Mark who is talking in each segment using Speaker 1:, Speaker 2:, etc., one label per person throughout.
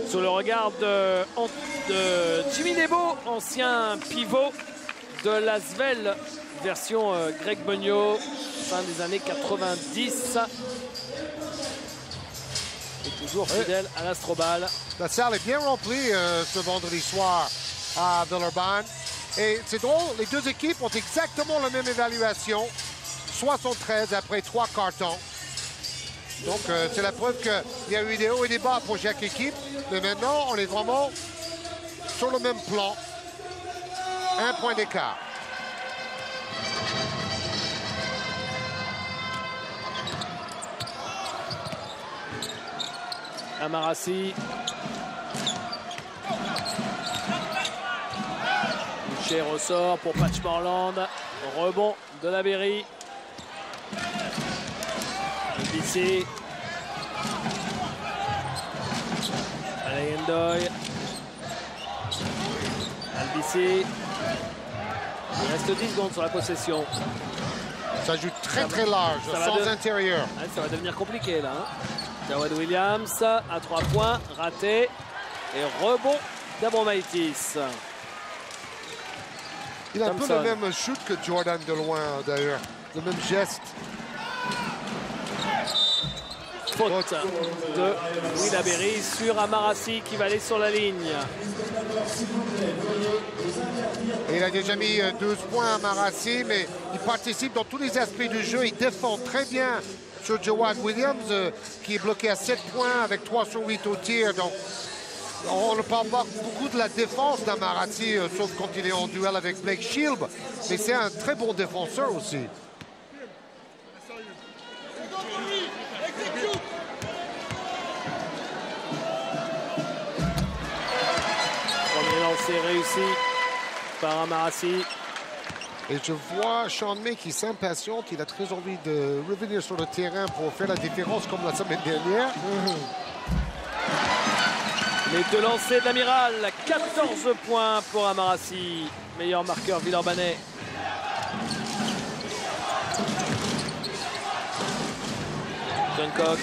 Speaker 1: Sur le regard de Jimmy Nebo, ancien pivot de l'Asvel, version Greg Beugnot, fin des années 90. Et toujours fidèle à l'Astrobal.
Speaker 2: La salle est bien remplie ce vendredi soir à Villeurbanne. Et c'est drôle, les deux équipes ont exactement la même évaluation. 73 après 3 cartons. Donc, c'est la preuve qu'il y a eu des hauts et des bas pour chaque équipe. Mais maintenant, on est vraiment sur le même plan. 1 point d'écart.
Speaker 1: Amarassi. Boucher ressort pour Patch Morland. Rebond de la Berry. Ici. Allez, Endoy. Albici. Il reste 10 secondes sur la possession.
Speaker 2: Ça joue très large, sans intérieur.
Speaker 1: Ouais, ça va devenir compliqué là. Hein. Jawad Williams à 3 points, raté. Et rebond d'Abromaitis.
Speaker 2: Il a un peu le même shoot que Jordan de loin d'ailleurs. Le même geste.
Speaker 1: Faute de Will Berry sur Amarassi qui va aller sur la ligne.
Speaker 2: Et il a déjà mis 12 points à Amarassi, mais il participe dans tous les aspects du jeu. Il défend très bien sur Jawad Williams, qui est bloqué à 7 points avec 3 sur 8 au tir. Donc, on ne parle pas beaucoup de la défense d'Amarassi, sauf quand il est en duel avec Blake Shield. Mais c'est un très bon défenseur aussi.
Speaker 1: C'est réussi par Amarassi.
Speaker 2: Et je vois Sean May qui s'impatiente. Il a très envie de revenir sur le terrain pour faire la différence comme la semaine dernière.
Speaker 1: Les deux lancers de l'Amiral. 14 points pour Amarassi. Meilleur marqueur Villeurbanais. John Cox.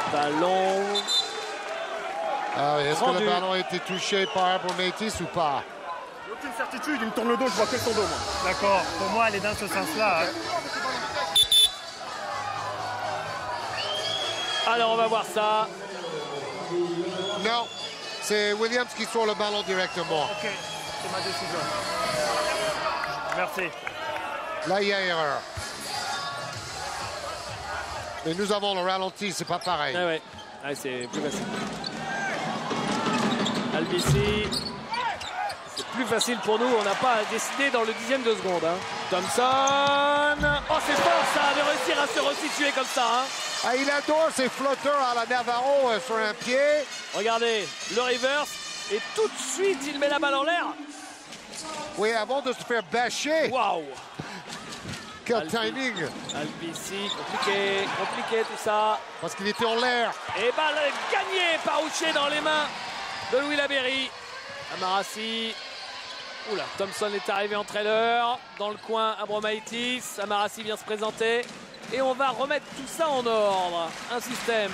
Speaker 1: Ballon.
Speaker 2: Ah, est-ce que le ballon a été touché par Abromaitis ou pas?
Speaker 3: Aucune certitude, il me tourne le dos, je vois que son dos, moi. D'accord, pour moi, elle est dans ce sens-là. Hein.
Speaker 1: Alors, on va voir ça.
Speaker 2: Non, c'est Williams qui sort le ballon directement.
Speaker 3: Ok, c'est ma décision. Merci.
Speaker 2: Là, il y a erreur. Et nous avons le ralenti, c'est pas pareil.
Speaker 1: Ah ouais, ah, c'est plus facile. Albici, c'est plus facile pour nous. On n'a pas à décider dans le 10e de seconde. Hein. Thompson. Oh, c'est fort ça, de réussir à se resituer comme ça. Hein.
Speaker 2: Ah, il adore ses flotteurs à la Navarro sur un pied.
Speaker 1: Regardez, le reverse. Et tout de suite, il met la balle en l'air.
Speaker 2: Oui, avant de se faire bâcher.
Speaker 1: Waouh.
Speaker 2: Quel timing!
Speaker 1: Albici, compliqué tout ça.
Speaker 2: Parce qu'il était en l'air.
Speaker 1: Et balle gagnée par Ouché dans les mains de Louis Laberry. Amarassi. Oula, Thompson est arrivé en trailer. Dans le coin, Abromaitis. Amarassi vient se présenter. Et on va remettre tout ça en ordre. Un système.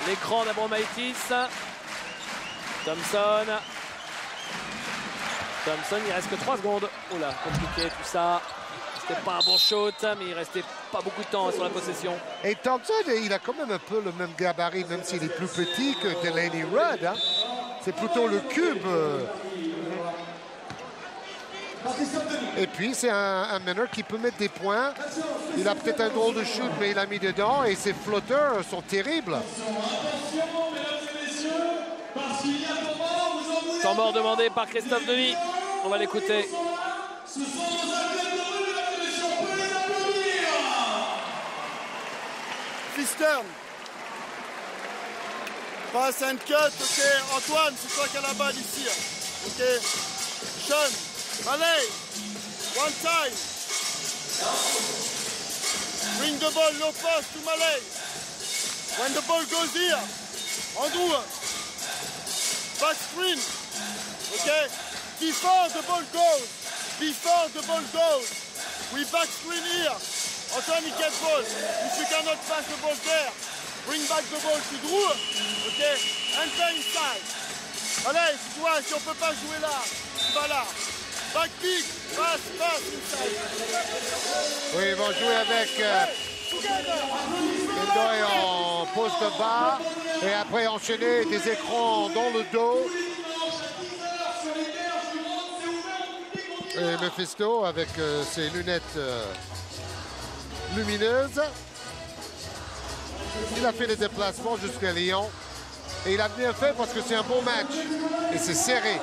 Speaker 1: L'écran d'Abromaitis. Thompson. Thompson, il reste que 3 secondes. Oula, compliqué tout ça. C'était pas un bon shoot, mais il restait pas beaucoup de temps sur la possession.
Speaker 2: Et Thompson, il a quand même un peu le même gabarit, même s'il est plus petit que Delaney Rudd. Hein. C'est plutôt le cube. Et puis, c'est un meneur qui peut mettre des points. Il a peut-être un drôle de shoot, mais il a mis dedans. Et ses flotteurs sont terribles.
Speaker 1: Temps mort demandé par Christophe Denis. On va l'écouter.
Speaker 4: Fistern. Pass and cut, ok. Antoine, c'est toi qui as la balle ici. Ok. Sean, allez. One time. Bring the ball, low pass to Malay. When the ball goes here, Andrew. Back screen. Ok. Before the ball goes. before the ball goes, we back screen here. Antoine, he get ball. If you cannot pass the ball there, bring back the ball to Drew. OK? Enter inside. Allez, tu vois, si on peut pas jouer là, tu vas là. Back pick, passe inside.
Speaker 2: Oui, ils vont jouer avec Endoy en poste bas et après enchaîner des écrans dans le dos. Et Mephisto avec ses lunettes lumineuses. Il a fait les déplacements jusqu'à Lyon. Et il a bien fait parce que c'est un bon match. Et c'est serré.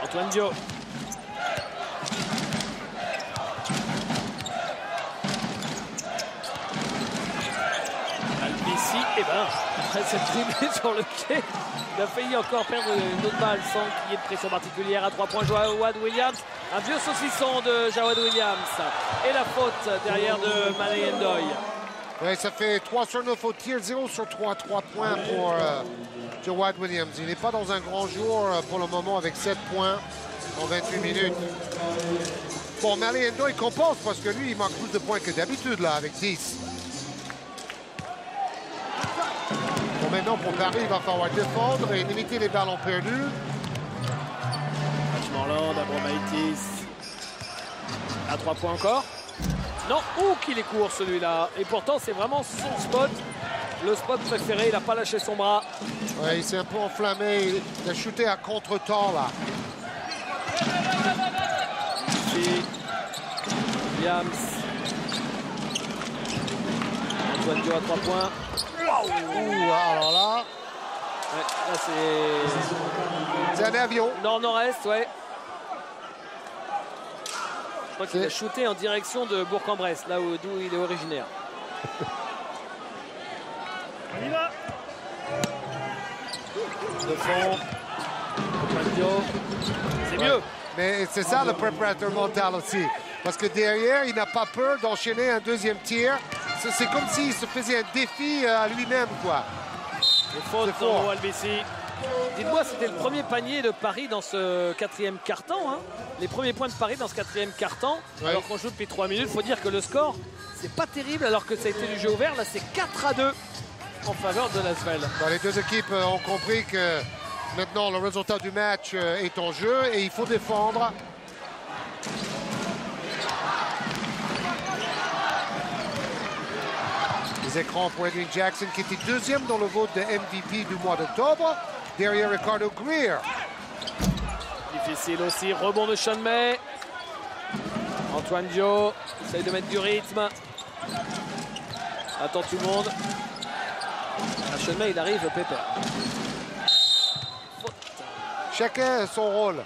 Speaker 1: Antoine Dio. Albissi, et ben, après cette dribblée sur le quai, il a failli encore perdre une autre balle sans qu'il y ait de pression particulière. À 3 points, Jawad Williams. Un vieux saucisson de Jawad Williams. Et la faute derrière de Mane Endoy.
Speaker 2: Oui, ça fait 3 sur 9 au tir, 0 sur 3. 3 points pour Jawad Williams. Il n'est pas dans un grand jour pour le moment avec 7 points en 28 minutes. Bon, Mane Endoy compense parce que lui, il manque plus de points que d'habitude là avec 10. Bon, maintenant, pour Paris, il va falloir défendre et limiter les ballons perdus.
Speaker 1: Morland, Abromaitis. À 3 points encore. Non, qu'il est court celui-là. Et pourtant, c'est vraiment son spot. Le spot préféré, il n'a pas lâché son bras.
Speaker 2: Ouais, il s'est un peu enflammé. Il a shooté à contre-temps là.
Speaker 1: Ici, Williams. Antoine Dio à 3 points.
Speaker 2: Ouh, alors là.
Speaker 1: Ouais, là
Speaker 2: c'est un avion.
Speaker 1: Nord-nord-est, ouais. Je crois qu'il a shooté en direction de Bourg-en-Bresse, là d'où il est originaire.
Speaker 3: On y va.
Speaker 1: De fond. C'est mieux.
Speaker 2: Mais c'est ça le préparateur mental aussi. Parce que derrière, il n'a pas peur d'enchaîner un deuxième tir. C'est comme s'il se faisait un défi à lui-même, quoi.
Speaker 1: Le faute pour Albissi. Dites-moi, c'était le premier panier de Paris dans ce quatrième quart-temps. Hein. Les premiers points de Paris dans ce quatrième quart-temps. Ouais. Alors qu'on joue depuis 3 minutes, il faut dire que le score, c'est pas terrible alors que ça a été du jeu ouvert. Là, c'est 4-2 en faveur de l'Asvel.
Speaker 2: Les deux équipes ont compris que maintenant, le résultat du match est en jeu et il faut défendre. Les écrans pour Edwin Jackson qui était deuxième dans le vote de MVP du mois d'octobre, derrière Ricardo Greer.
Speaker 1: Difficile aussi, rebond de Sean May. Antoine Dio essaye de mettre du rythme. Attends tout le monde. Sean May, il arrive, pépère.
Speaker 2: Chacun a son rôle.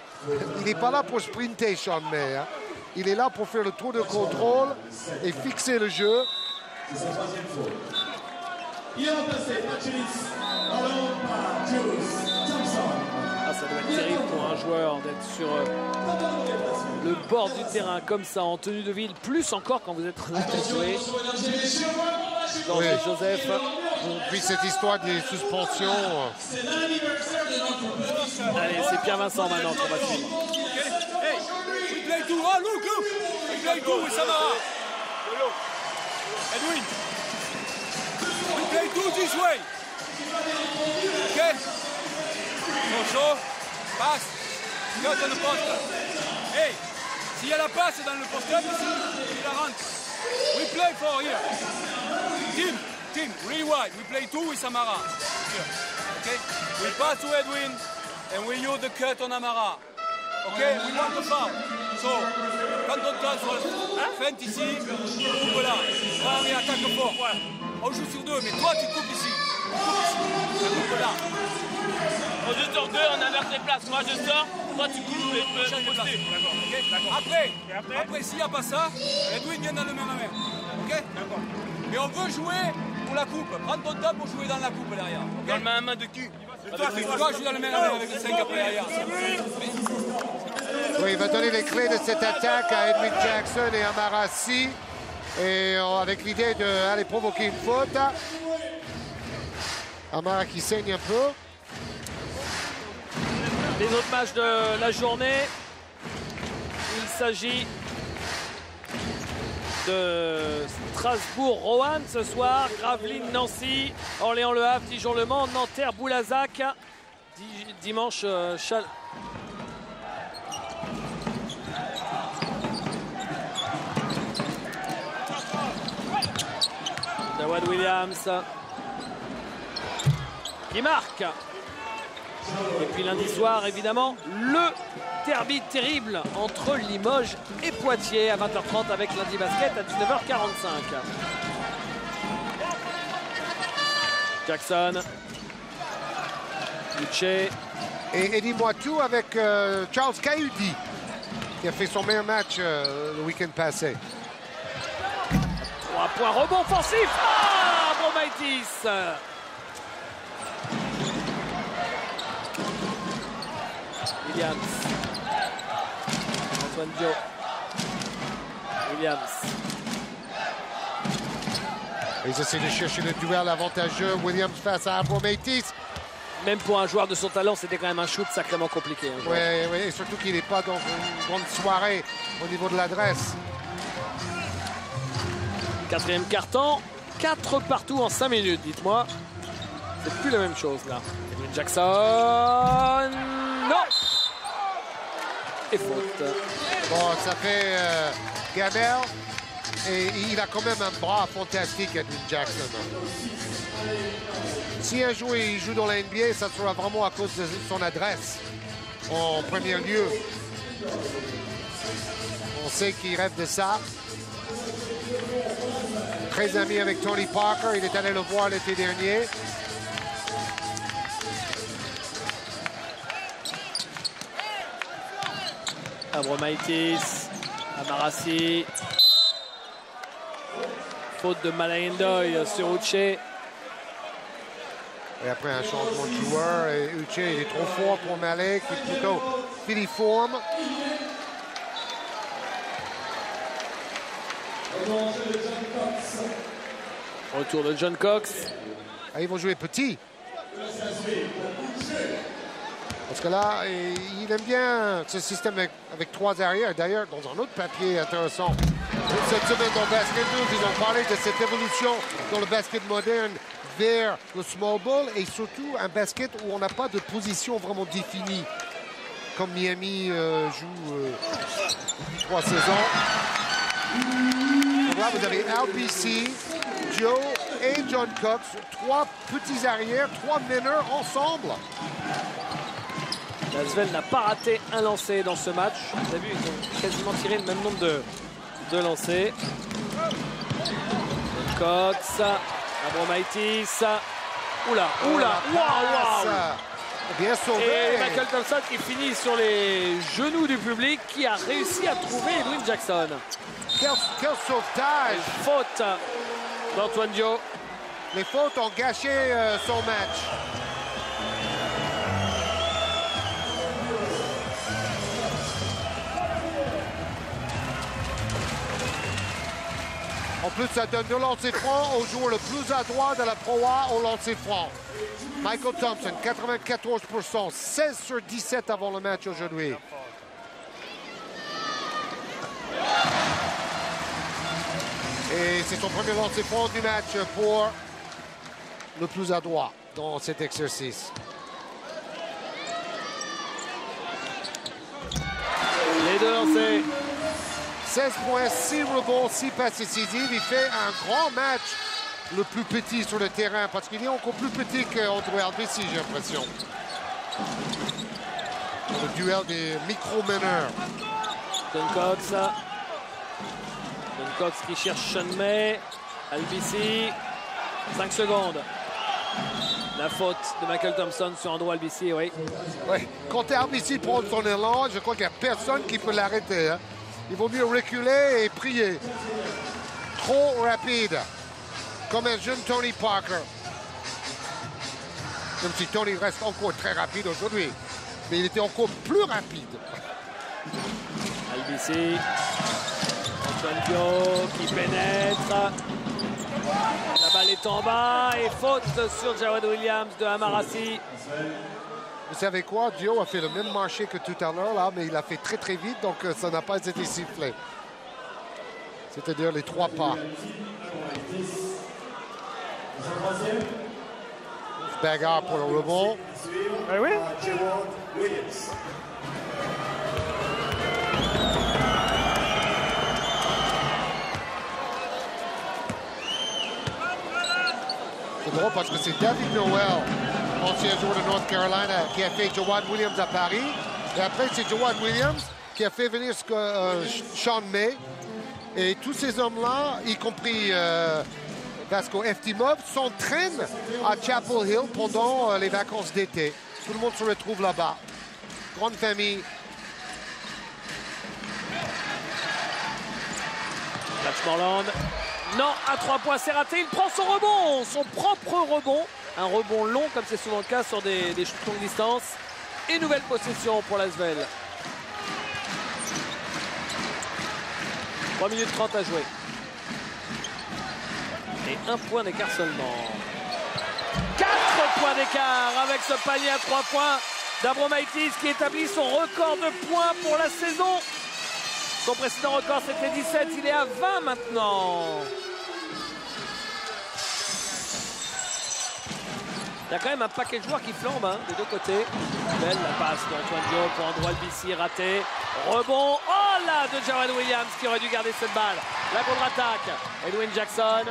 Speaker 2: Il n'est pas là pour sprinter, Sean May. Hein. Il est là pour faire le tour de contrôle et fixer le jeu.
Speaker 1: Ça doit être terrible pour un joueur d'être sur le bord du terrain comme ça en tenue de ville, plus encore quand vous êtes joué dans
Speaker 2: oui.
Speaker 1: Joseph.
Speaker 2: Puis cette histoire des suspensions.
Speaker 1: Allez, c'est Pierre Vincent maintenant qu'on va suivre.
Speaker 5: Hey, we play two. Oh, look. We play two with Samara. Edwin. We play two this way. Okay? Show. Passe. Cut dans le poste. Hey, s'il y a la passe dans le poste, il la rentre. We play for here. Team, really wide. We play two with Amara. Okay? We pass to Edwin and we use the cut on Amara. Okay? We want the foul. So, quand on touche, feinte ici, coupe là. On est attaque fort. On joue sur deux, mais toi tu coupes ici. Tu coupes là.
Speaker 6: On joue sur deux, on inverse les places. Moi je sors, toi tu coupes et je peux poster.
Speaker 5: D'accord. Après s'il n'y a pas ça, Edwin vient dans le main à main. Ok? D'accord. Mais on veut jouer pour la coupe. Prends ton temps pour jouer dans la coupe derrière. Okay?
Speaker 6: Dans le main à main de qui?
Speaker 5: Toi joues dans le main à main avec le 5 après derrière.
Speaker 2: Oui, il va donner les clés de cette attaque à Edwin Jackson et à Marassi. Et avec l'idée d'aller provoquer une faute. Amara qui saigne un peu.
Speaker 1: Les autres matchs de la journée, il s'agit de Strasbourg-Roanne ce soir, Gravelines-Nancy, Orléans-Le Havre, Dijon-Le Mans, Nanterre-Boulazac, dimanche Jawad Williams qui marque. Et puis lundi soir, évidemment, le derby terrible entre Limoges et Poitiers à 20h30 avec Lundi Basket à 19h45. Jackson. Uche.
Speaker 2: Et dis-moi tout avec Charles Cahudy, qui a fait son meilleur match le week-end passé.
Speaker 1: 3 points, rebond offensif. Ah, Abromaitis. Williams. Antoine Dio. Williams.
Speaker 2: Ils essaient de chercher le duel avantageux. Williams face à Abromaitis.
Speaker 1: Même pour un joueur de son talent, c'était quand même un shoot sacrément compliqué.
Speaker 2: Oui, et surtout qu'il n'est pas dans une grande soirée au niveau de l'adresse.
Speaker 1: 4e quart-temps, 4 partout en 5 minutes, dites-moi. C'est plus la même chose là. Edwin Jackson. Non. Et faute.
Speaker 2: Bon, ça fait Gamel. Et il a quand même un bras fantastique, Edwin Jackson. Si un joueur il joue dans la NBA, ça sera vraiment à cause de son adresse en premier lieu. On sait qu'il rêve de ça. Très ami avec Tony Parker, il est allé le voir l'été dernier.
Speaker 1: Abromaitis, Amarassi. Faute de Malayendoy sur Uche.
Speaker 2: Et après un changement de joueur, et Uche il est trop fort pour Malay, qui est plutôt filiforme.
Speaker 1: Retour de John Cox.
Speaker 2: Ah, ils vont jouer petit. Parce que là, il aime bien ce système avec 3 arrières. D'ailleurs, dans un autre papier intéressant, cette semaine dans Basket News, ils ont parlé de cette évolution dans le basket moderne vers le small ball et surtout un basket où on n'a pas de position vraiment définie, comme Miami joue depuis 3 saisons. Donc là, vous avez LBC, Joe et John Cox, 3 petits arrières, 3 meneurs ensemble.
Speaker 1: Lasvel n'a pas raté un lancer dans ce match. Vous avez vu, ils ont quasiment tiré le même nombre de lancers. John Cox, Abromaitis. Oula, waouh.
Speaker 2: Bien sauvé.
Speaker 1: Et Michael Thompson qui finit sur les genoux du public, qui a réussi à trouver Edwin Jackson.
Speaker 2: Quel sauvetage.
Speaker 1: Faute d'Antoine Dio.
Speaker 2: Les fautes ont gâché son match. En plus, ça donne 2 lancers francs au joueur le plus adroit de la Pro A au lancer franc. Michael Thompson, 94%, 16 sur 17 avant le match aujourd'hui. Et c'est son premier lancer franc du match pour le plus adroit dans cet exercice.
Speaker 1: Les 2 lancers.
Speaker 2: 16 points, 6 rebonds, 6 passes décisives. Il fait un grand match, le plus petit sur le terrain, parce qu'il est encore plus petit qu'Andrew Albisi, j'ai l'impression. Le duel des micro-meneurs.
Speaker 1: John Cox. John Cox qui cherche Sean May. Albisi. 5 secondes. La faute de Michael Thompson sur Andrew Albisi, oui.
Speaker 2: Oui, quand Albisi prend son élan, je crois qu'il n'y a personne qui peut l'arrêter. Hein. Il vaut mieux reculer et prier. Trop rapide. Comme un jeune Tony Parker. Même si Tony reste encore très rapide aujourd'hui. Mais il était encore plus rapide.
Speaker 1: Albisi. Antoine Dio qui pénètre. La balle est en bas et faute sur Jawad Williams de Amarassi.
Speaker 2: Vous savez quoi? Dio a fait le même marché que tout à l'heure, là, mais il a fait très, très vite, donc ça n'a pas été sifflé. C'est-à-dire les 3 pas. Bagarre pour le rebond.
Speaker 3: Ah oui?
Speaker 2: C'est drôle parce que c'est David Noel, ancien joueur de North Carolina, qui a fait Jawan Williams à Paris. Et après, c'est Jawan Williams qui a fait venir Sean May. Et tous ces hommes-là, y compris Vasco Eftimov, s'entraînent à Chapel Hill pendant les vacances d'été. Tout le monde se retrouve là-bas. Grande famille.
Speaker 1: Latchmorland. Non, à 3 points, c'est raté. Il prend son rebond, son propre rebond. Un rebond long, comme c'est souvent le cas sur des shoots longue distance. Et nouvelle possession pour l'Asvel. 3 minutes 30 à jouer. Et 1 point d'écart seulement. 4 points d'écart avec ce panier à 3 points d'Abromaitis qui établit son record de points pour la saison. Son précédent record, c'était 17. Il est à 20 maintenant. Il y a quand même un paquet de joueurs qui flambent hein, des deux côtés. Belle la passe d'Antoine Dio pour Andrew Albici, raté. Rebond, oh là, de Jared Williams qui aurait dû garder cette balle. La contre-attaque, Edwin Jackson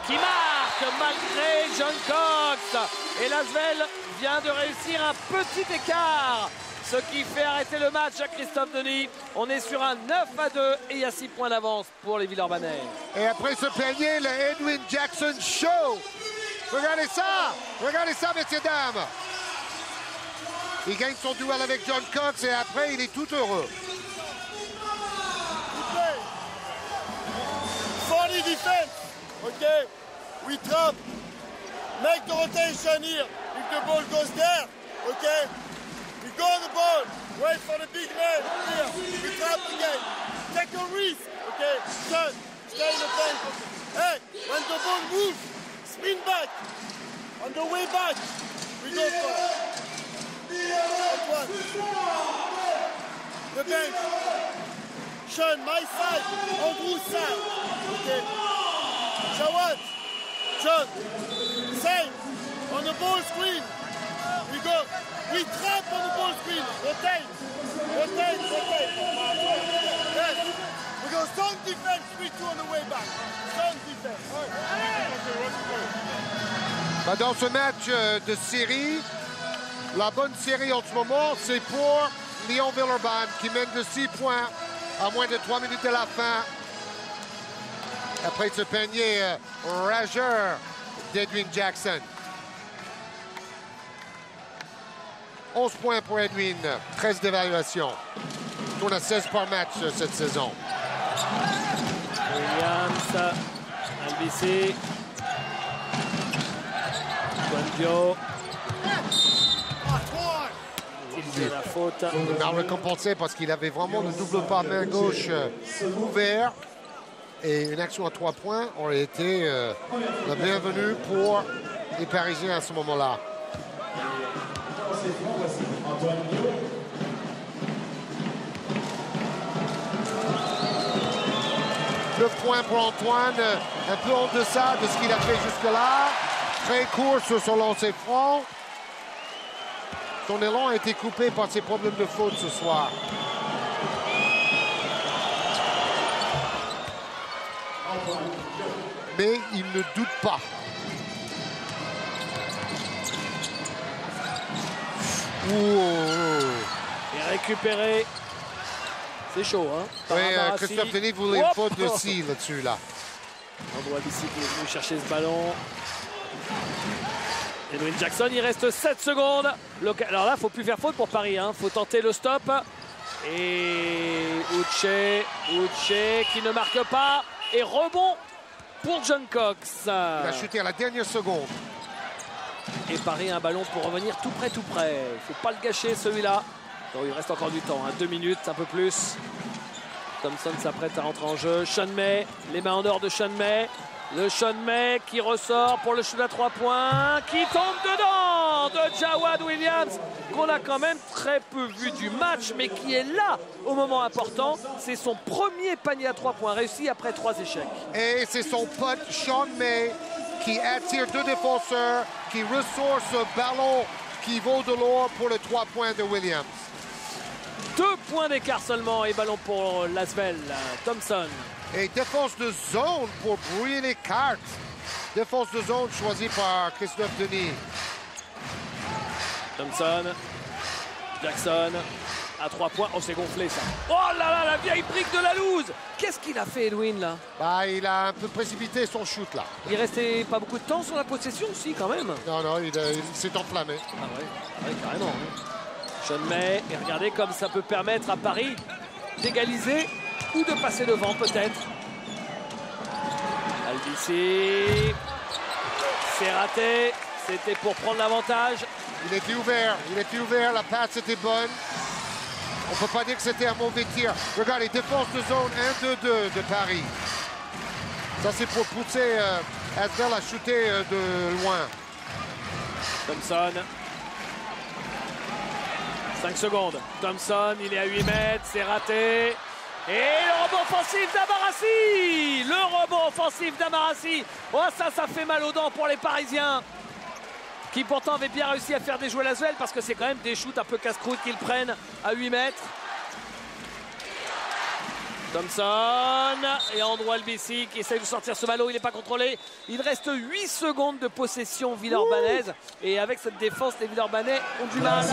Speaker 1: qui marque malgré John Cox. Et l'Asvel vient de réussir un petit écart. Ce qui fait arrêter le match à Christophe Denis. On est sur un 9-2 et il y a 6 points d'avance pour les Villeurbanais.
Speaker 2: Et après ce panier, le Edwin Jackson Show. Regardez ça, messieurs, dames. Il gagne son duel avec John Cox et après, il est tout heureux.
Speaker 4: Funny defense, okay? We trap. Make the rotation here. If the ball goes there, okay? We go on the ball. Wait for the big man here. We trap again. Take a risk, okay? Turn. Stay in the tank. Hey, when the ball moves, spin back. On the way back, we go for Antoine. The bench. Sean, my side. Andrew's side. Okay. Jawad. John. Same. On the ball screen. We go. We trap on the ball screen. Rotate. Rotate. Rotate. Yes. We go strong defense. 3-2 on the way back. Strong defense.
Speaker 2: Dans ce match de série, la bonne série en ce moment, c'est pour Lyon-Villeurbanne qui mène de 6 points à moins de 3 minutes de la fin. Après ce panier rageur d'Edwin Jackson. 11 points pour Edwin, 13 d'évaluation. Il tourne à 16 par match cette saison.
Speaker 1: Williams, Albici. Dio. Il fait la faute.
Speaker 2: Il a récompensé parce qu'il avait vraiment le double pas main gauche ouvert. Et une action à 3 points aurait été la bienvenue pour les Parisiens à ce moment-là. Le point pour Antoine, un peu en deçà de ce qu'il a fait jusque-là. Très court sur son lancer franc. Son élan a été coupé par ses problèmes de faute ce soir. Mais il ne doute pas.
Speaker 1: Et récupéré. C'est chaud, hein?
Speaker 2: Oui, Christophe Denis voulait une faute de scie là-dessus, là.
Speaker 1: Andrew Albici qui est venu chercher ce ballon. Edwin Jackson, il reste 7 secondes. Alors là, il ne faut plus faire faute pour Paris. Il faut tenter le stop. Et Uche qui ne marque pas. Et rebond pour John Cox.
Speaker 2: Il a chuté à la dernière seconde.
Speaker 1: Et Paris a un ballon pour revenir tout près, tout près. Il ne faut pas le gâcher celui-là. Il reste encore du temps, 2 minutes, un peu plus. Thompson s'apprête à rentrer en jeu. Sean May, les mains en or de Sean May. Le Sean May qui ressort pour le shoot à 3 points, qui tombe dedans. maintenant de Jawad Williams, qu'on a quand même très peu vu du match, mais qui est là au moment important. C'est son premier panier à 3 points réussi après 3 échecs.
Speaker 2: Et c'est son pote Sean May qui attire 2 défenseurs, qui ressort ce ballon qui vaut de l'or pour le 3 points de Williams.
Speaker 1: 2 points d'écart seulement et ballon pour Lasvel. Thompson.
Speaker 2: Et défense de zone pour brouiller les cartes. Défense de zone choisie par Christophe Denis.
Speaker 1: Thompson. Jackson. À 3 points. Oh, c'est gonflé ça. Oh là là, la vieille brique de la loose. Qu'est-ce qu'il a fait, Edwin, là?
Speaker 2: Bah, il a un peu précipité son shoot, là.
Speaker 1: Il restait pas beaucoup de temps sur la possession aussi, quand même.
Speaker 2: Non, il s'est enflammé.
Speaker 1: Ah ouais, carrément. Sean May, et regardez comme ça peut permettre à Paris d'égaliser ou de passer devant, peut-être. Albici. C'est raté. C'était pour prendre l'avantage.
Speaker 2: Il était ouvert, la passe était bonne. On ne peut pas dire que c'était un mauvais tir. Regardez, défense de zone 1-2-2 de Paris. Ça, c'est pour pousser Asvel à shooter de loin.
Speaker 1: Thompson. 5 secondes. Thompson, il est à 8 mètres, c'est raté. Et le rebond offensif d'Amarassi. Le rebond offensif d'Amarassi. Oh, ça fait mal aux dents pour les Parisiens, qui pourtant avaient bien réussi à faire déjouer Lasvel, parce que c'est quand même des shoots un peu casse-croûte qu'ils prennent à 8 mètres. Thompson et Andrew Albici qui essaye de sortir ce ballon, il n'est pas contrôlé. Il reste 8 secondes de possession villeurbannaise. Et avec cette défense, les Villeurbanais ont du mal.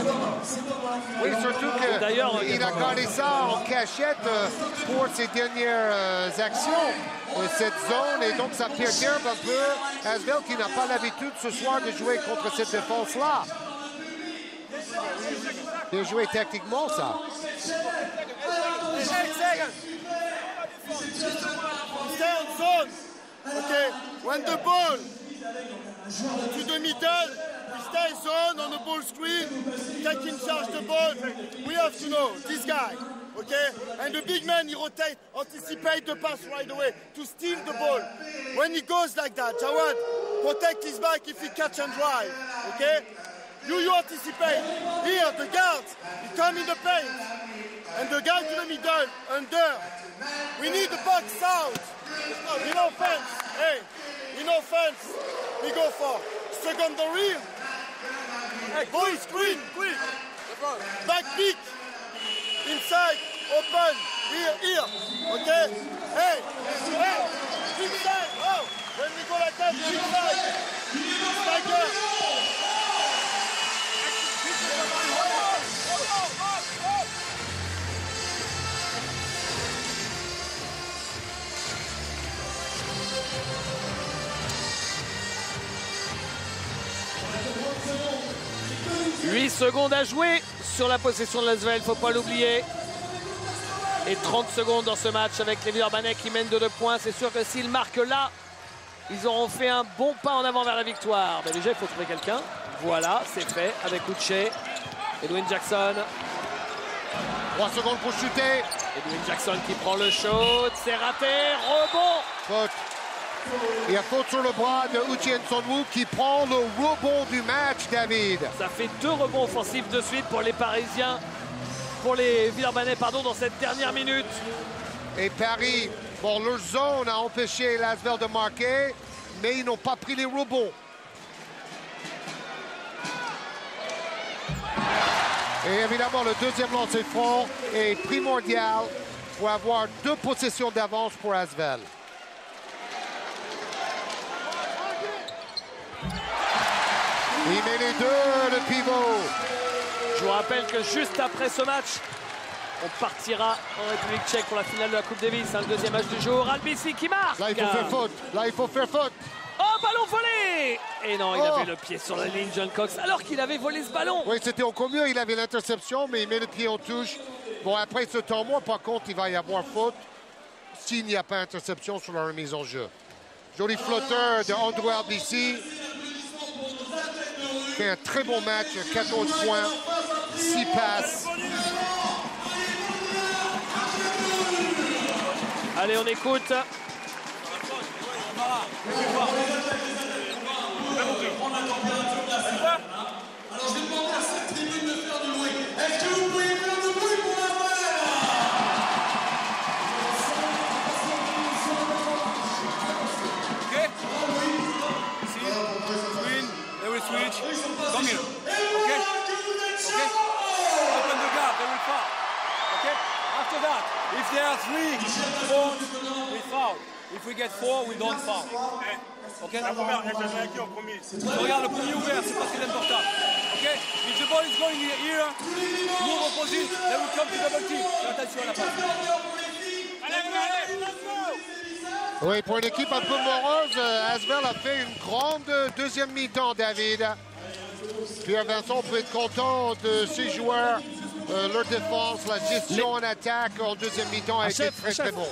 Speaker 2: Oui, surtout qu'il a gardé ça en cachette pour ses dernières actions, cette zone. Et donc ça perturbe un peu Asvel qui n'a pas l'habitude ce soir de jouer contre cette défense-là. Bien joué tactiquement, ça.
Speaker 4: Stay on zone. Okay, when the ball to the middle, we stay zone on the ball screen, taking charge the ball. We have to know this guy, okay? And the big man, he rotate, anticipate the pass right away to steal the ball. When he goes like that, Jawad, protect his back if he catch and drive, okay? You anticipate. Here, the guards, he come in the paint. And the guy to the middle, under. We need the box out. In offense, hey, in offense, we go for secondary. Ball screen, quick. Back peak. Inside, open. Here, okay? Hey, inside. Oh, when we go like that, inside. Tiger.
Speaker 1: 8 secondes à jouer sur la possession de Lasvel, il ne faut pas l'oublier. Et 30 secondes dans ce match avec les Villeurbanais qui mènent de 2 points. C'est sûr que s'ils marquent là, ils auront fait un bon pas en avant vers la victoire. Mais déjà, il faut trouver quelqu'un. Voilà, c'est fait avec Uche. Edwin Jackson.
Speaker 2: 3 secondes pour shooter.
Speaker 1: Edwin Jackson qui prend le shoot. C'est raté. Rebond.
Speaker 2: Faute. Il y a faute sur le bras de Uche Nsonwu qui prend le rebond du match, David.
Speaker 1: Ça fait 2 rebonds offensifs de suite pour les Parisiens. Pour les Villeurbanais, pardon, dans cette dernière minute.
Speaker 2: Et Paris, bon, leur zone a empêché Lasvel de marquer, mais ils n'ont pas pris les rebonds. Et évidemment, le deuxième lancer franc est primordial pour avoir 2 possessions d'avance pour Asvel. Il met les 2, le pivot.
Speaker 1: Je vous rappelle que juste après ce match, on partira en République tchèque pour la finale de la Coupe Davis, le deuxième match du jour. Albici qui marque.
Speaker 2: Là, il faut faire faute. Là, il faut faire faute.
Speaker 1: Oh, ballon volé. Et non, il avait le pied sur la ligne, John Cox, alors qu'il avait volé ce ballon.
Speaker 2: Oui, c'était encore mieux. Il avait l'interception, mais il met le pied en touche. Bon, après ce temps mort, par contre, il va y avoir faute s'il n'y a pas interception sur la remise en jeu. Joli flotteur de Andrew Albici. Fait un très bon match, 14 points, 6 passes.
Speaker 1: Allez, on écoute.
Speaker 5: If there are 3 phones, we foul. If we get 4, we don't foul. Ok?
Speaker 3: La première, elle a qui en premier?
Speaker 5: Regarde le premier ouvert, c'est pas très important. Ok? If the ball is going here, move opposite, then we come to double team. Fais attention à la passe. Allez, let's go!
Speaker 2: Oui, pour une équipe un peu morose, Asvel a fait une grande deuxième mi-temps, David. Pierre Vincent, on peut être content de ses joueurs, leur défense, la gestion en attaque en deuxième mi-temps a été très bon.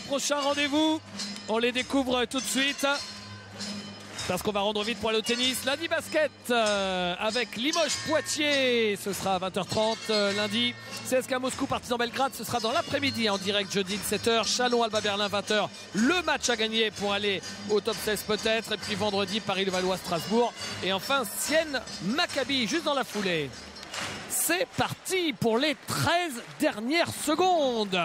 Speaker 1: Prochain rendez-vous, on les découvre tout de suite. Parce qu'on va rendre vite pour aller au tennis. Lundi basket avec Limoges-Poitiers. Ce sera à 20h30 lundi. CSKA Moscou, Partizan Belgrade. Ce sera dans l'après-midi en direct jeudi 17h. Chalon-Alba Berlin 20h. Le match à gagner pour aller au top 16 peut-être. Et puis vendredi, Paris-Levallois-Strasbourg. Et enfin, Sienne-Maccabi juste dans la foulée. C'est parti pour les 13 dernières secondes.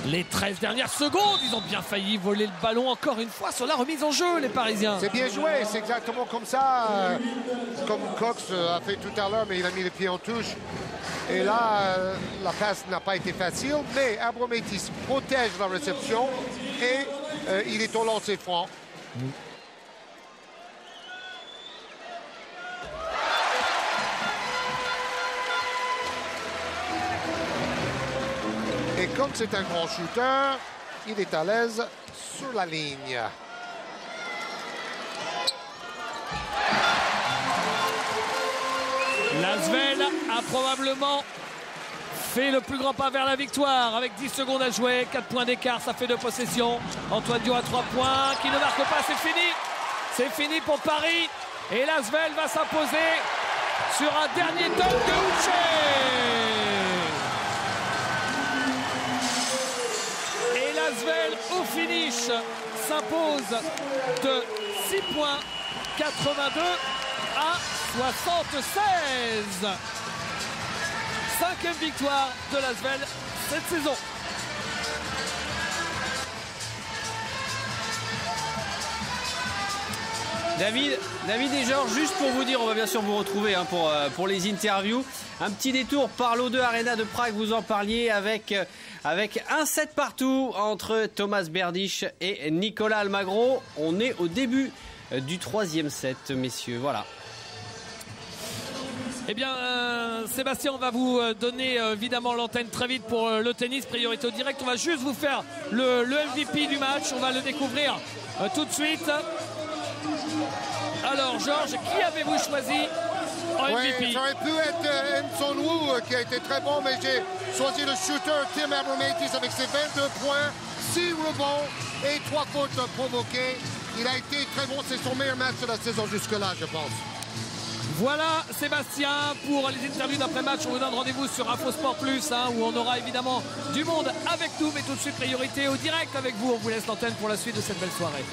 Speaker 1: Les 13 dernières secondes, ils ont bien failli voler le ballon encore une fois sur la remise en jeu, les Parisiens.
Speaker 2: C'est bien joué, c'est exactement comme ça, comme Cox a fait tout à l'heure, mais il a mis les pieds en touche. Et là, la passe n'a pas été facile, mais Abromaitis protège la réception et il est au lancer franc. Et comme c'est un grand shooter, il est à l'aise sur la ligne.
Speaker 1: L'Asvel a probablement fait le plus grand pas vers la victoire avec 10 secondes à jouer, 4 points d'écart, ça fait 2 possessions. Antoine Diot à 3 points, qui ne marque pas, c'est fini. C'est fini pour Paris. Et l'Asvel va s'imposer sur un dernier dunk de Houchet. L'Asvel au finish s'impose de 6 points, 82 à 76. 5e victoire de l'Asvel cette saison.
Speaker 7: David et Georges, juste pour vous dire, on va bien sûr vous retrouver pour les interviews. Un petit détour par l'O2 Arena de Prague, vous en parliez avec un set partout entre Thomas Berdych et Nicolas Almagro. On est au début du 3e set, messieurs. Voilà.
Speaker 1: Eh bien, Sébastien, on va vous donner évidemment l'antenne très vite pour le tennis, priorité au direct. On va juste vous faire le MVP du match. On va le découvrir tout de suite. Alors, Georges, qui avez-vous choisi en MVP?
Speaker 2: Oui, ça aurait pu être Enson Wu qui a été très bon, mais j'ai choisi le shooter Tim Abromaitis avec ses 22 points, 6 rebonds et 3 fautes provoquées. Il a été très bon, c'est son meilleur match de la saison jusque-là, je pense.
Speaker 1: Voilà, Sébastien, pour les interviews d'après-match, on vous donne rendez-vous sur Infosport Plus, où on aura évidemment du monde avec nous, mais tout de suite priorité au direct avec vous. On vous laisse l'antenne pour la suite de cette belle soirée.